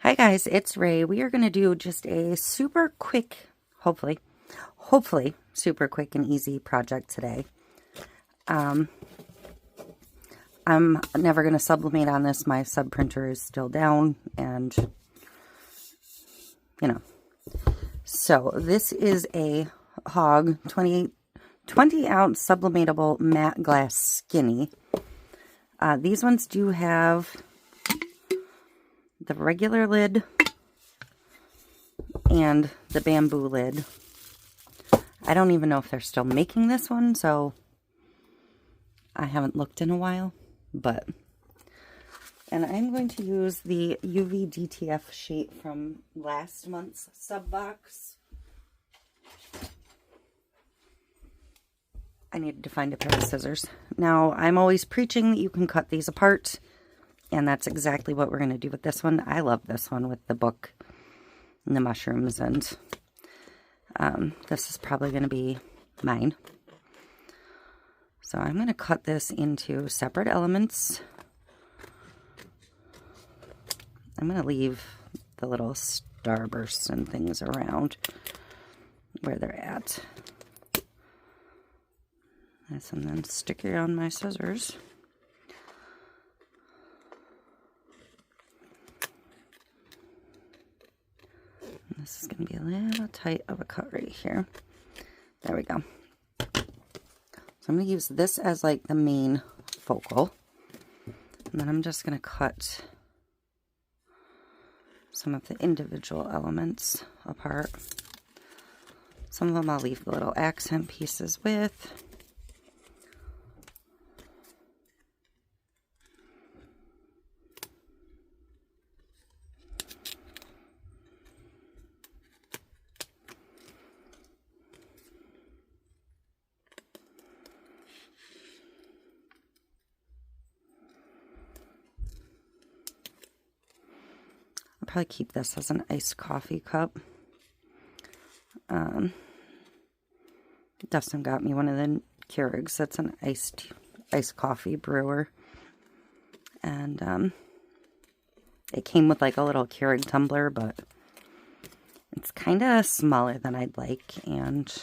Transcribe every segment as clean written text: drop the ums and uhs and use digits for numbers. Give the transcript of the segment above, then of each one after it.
Hi guys, it's Ray. We are going to do just a super quick, hopefully super quick and easy project today. I'm never going to sublimate on this. My sub printer is still down and, you know. So this is a Hog 20 ounce sublimatable matte glass skinny. These ones do have the regular lid and the bamboo lid. I don't even know if they're still making this one, so I haven't looked in a while, but, and I'm going to use the UVDTF sheet from last month's sub box. I needed to find a pair of scissors. Now, I'm always preaching that you can cut these apart, and that's exactly what we're going to do with this one. I love this one with the book and the mushrooms, and this is probably going to be mine. So I'm going to cut this into separate elements. I'm going to leave the little starbursts and things around where they're at. This, and then stick it on my scissors. This is going to be a little tight of a cut right here. There we go. So I'm going to use this as like the main focal. And then I'm just going to cut some of the individual elements apart. Some of them I'll leave the little accent pieces with. I'll probably keep this as an iced coffee cup. Dustin got me one of the Keurigs. That's an iced coffee brewer. And it came with like a little Keurig tumbler, but it's kind of smaller than I'd like. And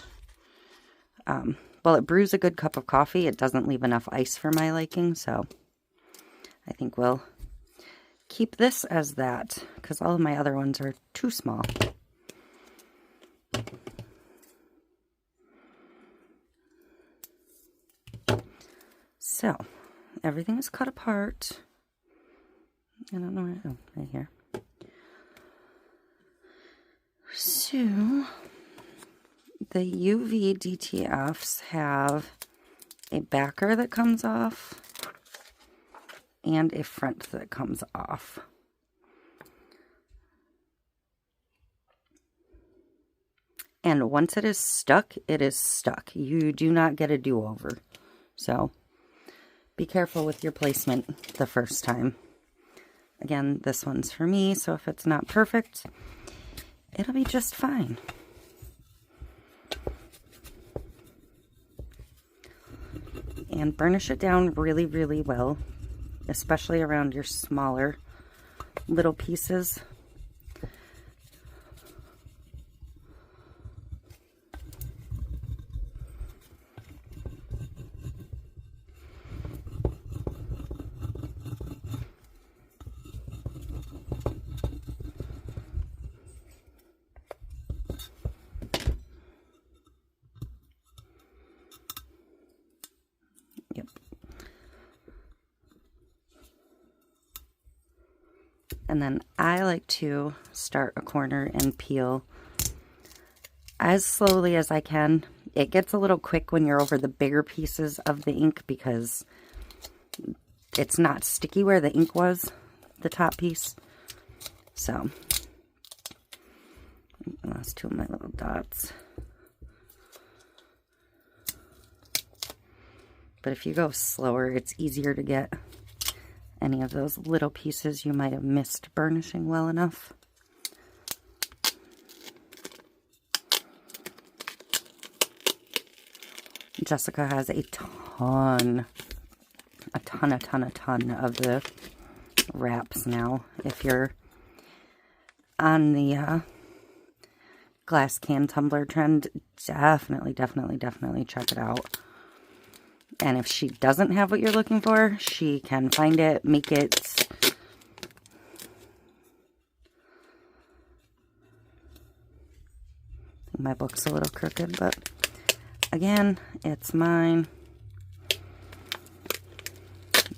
while it brews a good cup of coffee, it doesn't leave enough ice for my liking. So I think we'll keep this as that, because all of my other ones are too small. So, everything is cut apart. I don't know where, oh, right here. So, the UVDTFs have a backer that comes off and a front that comes off. And once it is stuck, it is stuck. You do not get a do-over. So be careful with your placement the first time. Again, this one's for me, so if it's not perfect, it'll be just fine. And burnish it down really, really well, especially around your smaller little pieces. Yep. And then I like to start a corner and peel as slowly as I can. It gets a little quick when you're over the bigger pieces of the ink because it's not sticky where the ink was, the top piece. So, I lost two of my little dots. But if you go slower, it's easier to get any of those little pieces you might have missed burnishing well enough. Jessica has a ton of the wraps now. If you're on the glass can tumbler trend, definitely check it out. And if she doesn't have what you're looking for, she can find it, make it. My book's a little crooked, but again, it's mine.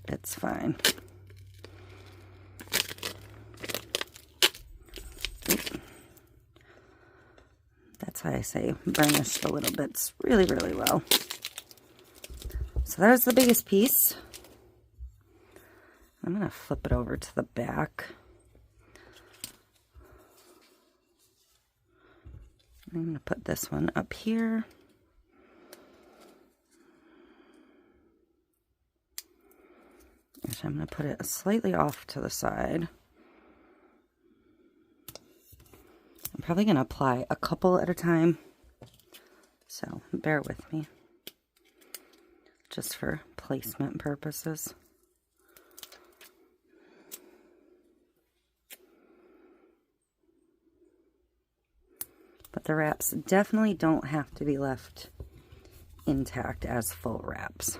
It's fine. That's why I say burnish the little bits really well. So there's the biggest piece. I'm going to flip it over to the back. I'm going to put this one up here. So I'm going to put it slightly off to the side. I'm probably going to apply a couple at a time, so bear with me, just for placement purposes. But the wraps definitely don't have to be left intact as full wraps.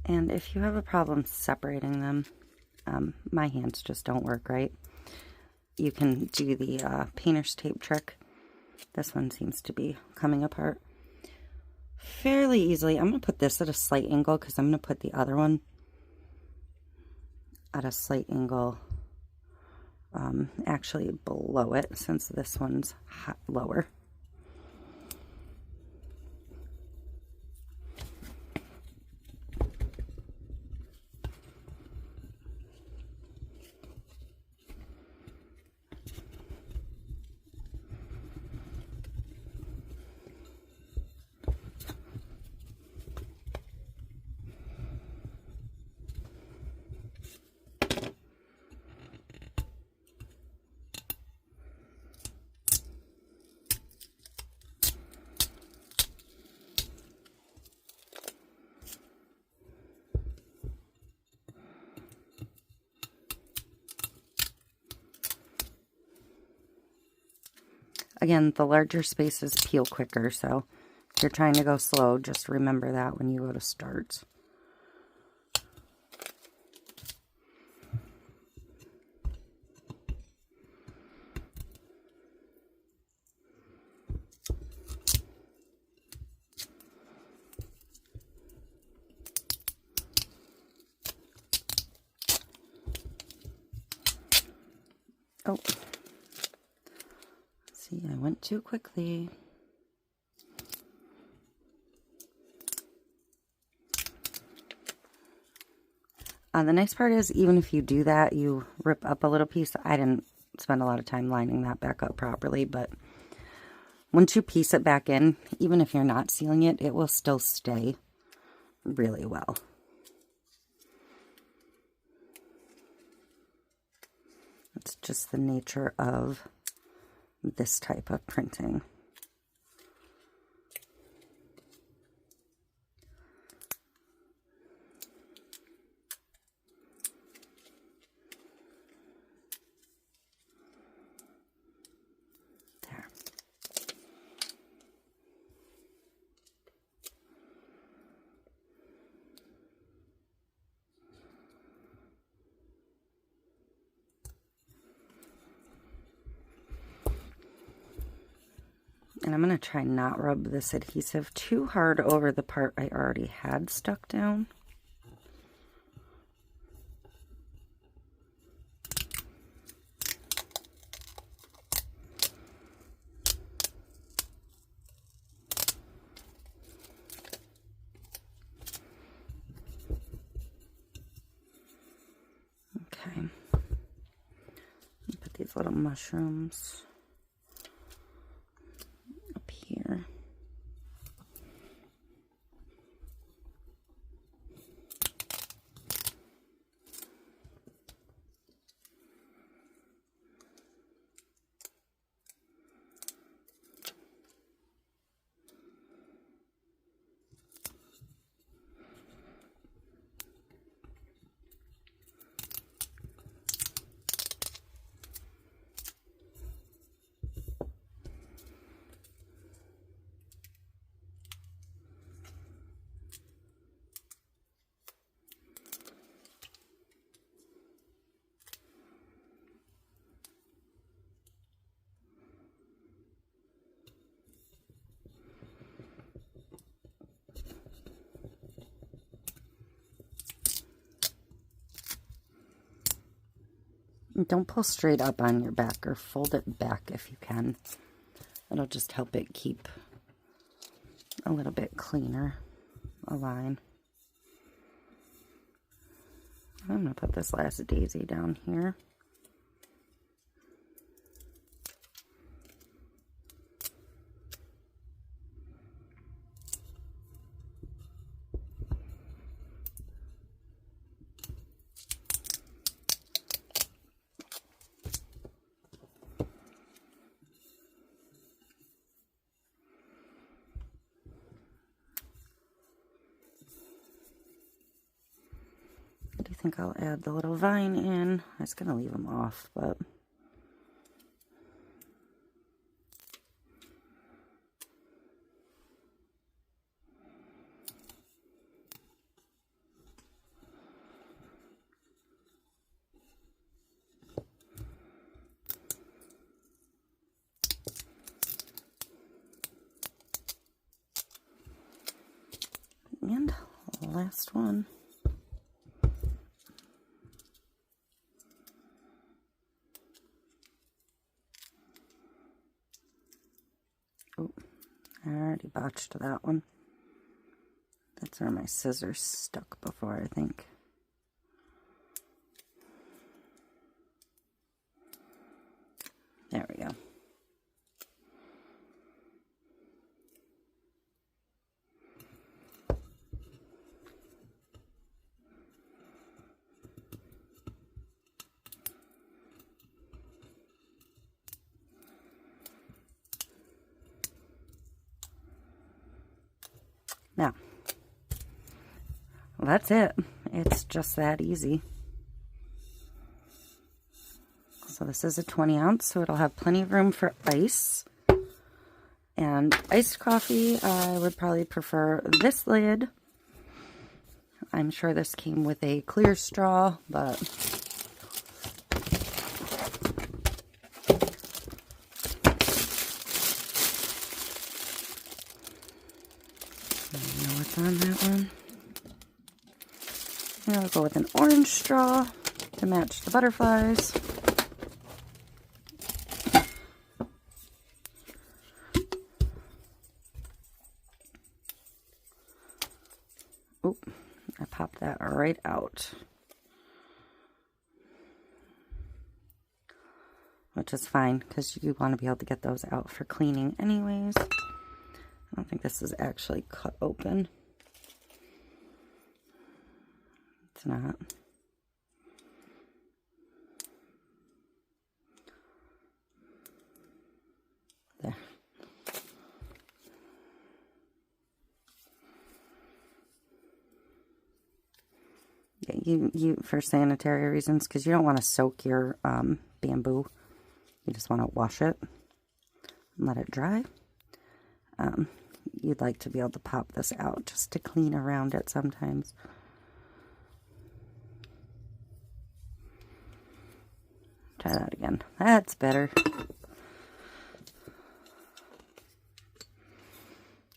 And if you have a problem separating them, my hands just don't work right, you can do the painter's tape trick. This one seems to be coming apart fairly easily. I'm going to put this at a slight angle because I'm going to put the other one at a slight angle, actually below it, since this one's lower. Again, the larger spaces peel quicker, so if you're trying to go slow, just remember that when you go to start. Oh. See, I went too quickly. The nice part is, even if you do that, you rip up a little piece. I didn't spend a lot of time lining that back up properly, but once you piece it back in, even if you're not sealing it, it will still stay really well. It's just the nature of this type of printing. There. And I'm going to try not rub this adhesive too hard over the part I already had stuck down. Okay. Put these little mushrooms up here. Don't pull straight up on your back, or fold it back if you can. It'll just help it keep a little bit cleaner, a line. I'm going to put this last daisy down here. I think I'll add the little vine in. I was going to leave them off, but and last one. I already botched that one. That's where my scissors stuck before, I think. There we go. Now, well, that's it. It's just that easy. So this is a 20 ounce, so it'll have plenty of room for ice. And iced coffee, I would probably prefer this lid. I'm sure this came with a clear straw, but on that one. And I'll go with an orange straw to match the butterflies. Oop, I popped that right out. Which is fine, because you want to be able to get those out for cleaning anyways. I don't think this is actually cut open. It's not. There. Yeah, you for sanitary reasons, because you don't want to soak your bamboo. You just want to wash it and let it dry. You'd like to be able to pop this out just to clean around it sometimes. Try that again. That's better.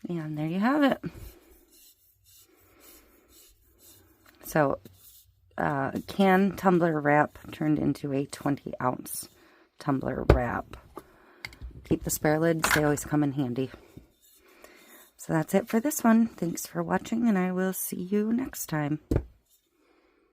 And there you have it. So, can tumbler wrap turned into a 20 ounce tumbler wrap. Keep the spare lids, they always come in handy. So that's it for this one. Thanks for watching, and I will see you next time.